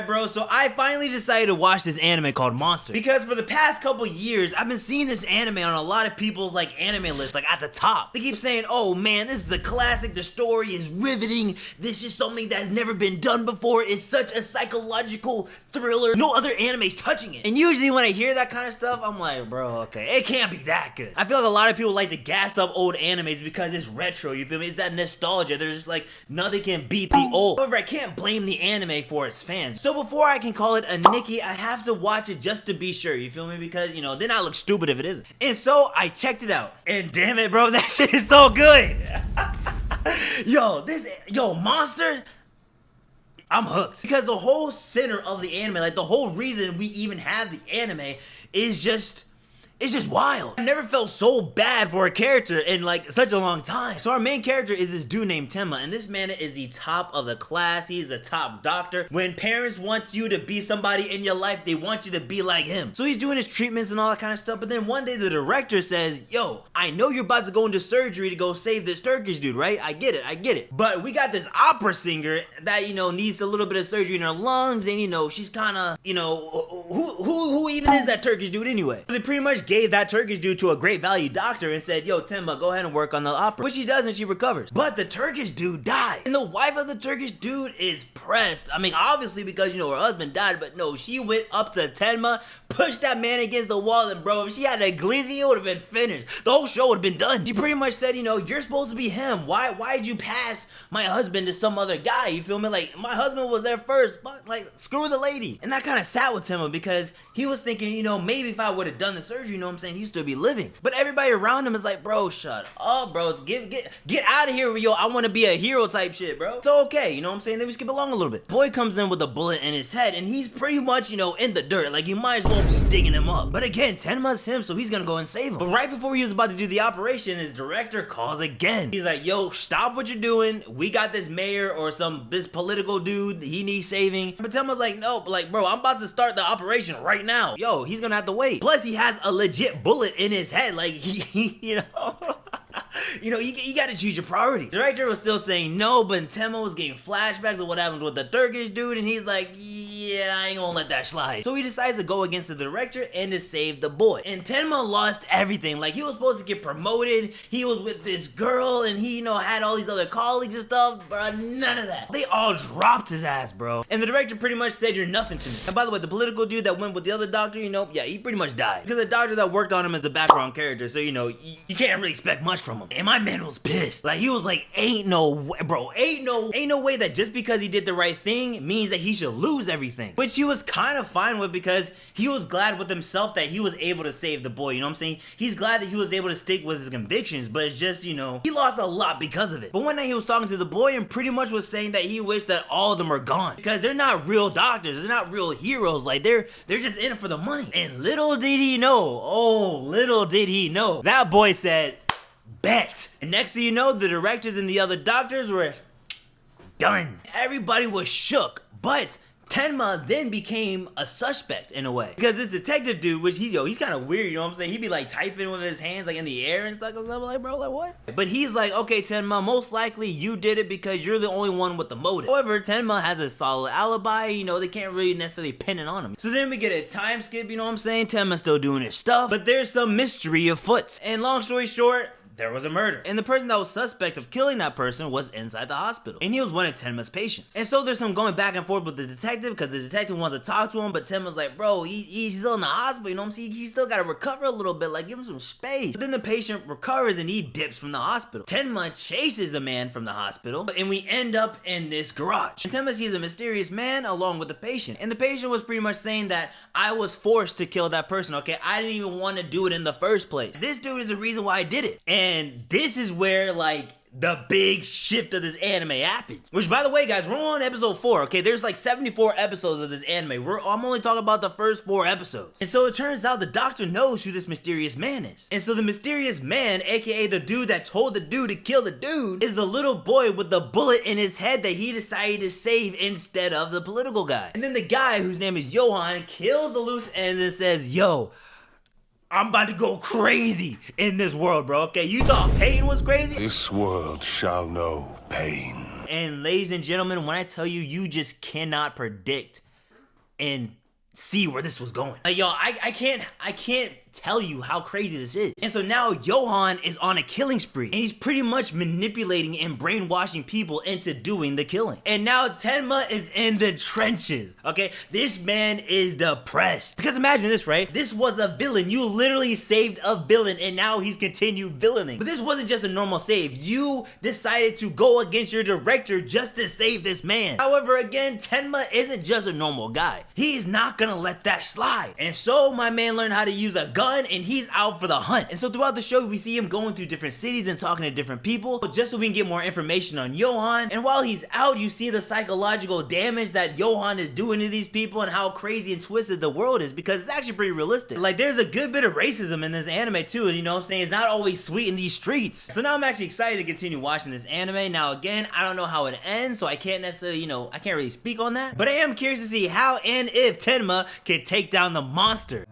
Alright bro, so I finally decided to watch this anime called Monster. Because for the past couple years, I've been seeing this anime on a lot of people's like anime lists, like at the top. They keep saying, oh man, this is a classic, the story is riveting, this is something that's never been done before, it's such a psychological thriller, no other anime's touching it. And usually when I hear that kind of stuff, I'm like, bro, okay, it can't be that good. I feel like a lot of people like to gas up old animes because it's retro, you feel me? It's that nostalgia, there's just like, nothing can beat the old. However, I can't blame the anime for its fans. So before I can call it a Nikki, I have to watch it just to be sure, you feel me? Because, you know, then I look stupid if it isn't. And so I checked it out. And damn it, bro, that shit is so good. Yo, Monster, I'm hooked. Because the whole center of the anime, like the whole reason we even have the anime is just, it's just wild. I never felt so bad for a character in like such a long time. So our main character is this dude named Tenma, and this man is the top of the class. He's the top doctor. When parents want you to be somebody in your life, they want you to be like him. So he's doing his treatments and all that kind of stuff, but then one day the director says, yo, I know you're about to go into surgery to go save this Turkish dude, right? I get it. But we got this opera singer that, you know, needs a little bit of surgery in her lungs, and, you know, she's kind of, you know, who even is that Turkish dude anyway? So they pretty much gave that Turkish dude to a great value doctor and said, yo, Tenma, go ahead and work on the opera. Which she does, and she recovers. But the Turkish dude died. And the wife of the Turkish dude is pressed. I mean, obviously because, you know, her husband died, but no, she went up to Tenma, pushed that man against the wall, and bro, if she had a glizzy, it would have been finished. The whole show would have been done. She pretty much said, you know, you're supposed to be him. Why'd you pass my husband to some other guy? You feel me? Like, my husband was there first, but like, screw the lady. And that kind of sat with Tenma because he was thinking, you know, maybe if I would have done the surgery, you know what I'm saying, he'd still be living. But everybody around him is like, bro, shut up, bro. Get out of here, yo. I want to be a hero type shit, bro. So okay, you know what I'm saying? Then we skip along a little bit. Boy comes in with a bullet in his head, and he's pretty much, you know, in the dirt. Like, you might as well be digging him up. But again, Tenma's him, so he's gonna go and save him. But right before he was about to do the operation, his director calls again. He's like, yo, stop what you're doing. We got this mayor or this political dude, he needs saving. But Tenma's like, no, but like, bro, I'm about to start the operation right now. Yo, he's gonna have to wait. Plus, he has a legit bullet in his head. Like, he you know, you know, you gotta choose your priorities. The director was still saying no, but Tenma was getting flashbacks of what happened with the Turkish dude, and he's like, yeah, I ain't gonna let that slide. So he decides to go against the director and to save the boy. And Tenma lost everything. Like, he was supposed to get promoted, he was with this girl, and he, you know, had all these other colleagues and stuff, but none of that. They all dropped his ass, bro. And the director pretty much said, you're nothing to me. And by the way, the political dude that went with the other doctor, you know, yeah, he pretty much died. Because the doctor that worked on him is a background character, so, you know, you can't really expect much from him. And my man was pissed. Like, he was like, ain't no way, bro, ain't no way that just because he did the right thing means that he should lose everything. Which he was kind of fine with, because he was glad with himself that he was able to save the boy, you know what I'm saying? He's glad that he was able to stick with his convictions, but it's just, you know, he lost a lot because of it. But one night he was talking to the boy and pretty much was saying that he wished that all of them are gone, because they're not real doctors, they're not real heroes, like they're just in it for the money. And little did he know, oh, little did he know, that boy said, bet. And next thing you know, the directors and the other doctors were done. Everybody was shook, but Tenma then became a suspect in a way. Because this detective dude, which he's kind of weird, you know what I'm saying? He'd be like typing with his hands like in the air and stuff. I'm like, bro, like what? But he's like, okay, Tenma, most likely you did it because you're the only one with the motive. However, Tenma has a solid alibi, you know, they can't really necessarily pin it on him. So then we get a time skip, you know what I'm saying? Tenma's still doing his stuff, but there's some mystery afoot. And long story short, there was a murder. And the person that was suspect of killing that person was inside the hospital. And he was one of Tenma's patients. And so there's some going back and forth with the detective, because the detective wants to talk to him, but Tenma's like, bro, he's still in the hospital, you know what I'm saying? He's still gotta recover a little bit, like give him some space. But then the patient recovers and he dips from the hospital. Tenma chases the man from the hospital, and we end up in this garage. And Tenma sees a mysterious man along with the patient. And the patient was pretty much saying that I was forced to kill that person, okay? I didn't even want to do it in the first place. This dude is the reason why I did it. And this is where, like, the big shift of this anime happens. Which, by the way, guys, we're on episode 4, okay? There's like 74 episodes of this anime. I'm only talking about the first 4 episodes. And so it turns out the doctor knows who this mysterious man is. And so the mysterious man, aka the dude that told the dude to kill the dude, is the little boy with the bullet in his head that he decided to save instead of the political guy. And then the guy, whose name is Johan, kills the loose ends and says, yo, I'm about to go crazy in this world, bro, okay? You thought pain was crazy? This world shall know pain. And ladies and gentlemen, when I tell you, you just cannot predict and see where this was going. Like, yo, I can't tell you how crazy this is. And so now Johan is on a killing spree, and he's pretty much manipulating and brainwashing people into doing the killing. And now Tenma is in the trenches, okay? This man is depressed. Because imagine this, right? This was a villain. You literally saved a villain, and now he's continued villaining. But this wasn't just a normal save. You decided to go against your director just to save this man. However, again, Tenma isn't just a normal guy. He's not gonna let that slide. And so my man learned how to use a gun, and he's out for the hunt. And so throughout the show, we see him going through different cities and talking to different people just so we can get more information on Johan. And while he's out, you see the psychological damage that Johan is doing to these people and how crazy and twisted the world is, because it's actually pretty realistic. Like, there's a good bit of racism in this anime too, you know what I'm saying? It's not always sweet in these streets. So now I'm actually excited to continue watching this anime. Now again, I don't know how it ends, so I can't necessarily, you know, I can't really speak on that. But I am curious to see how and if Tenma can take down the monster.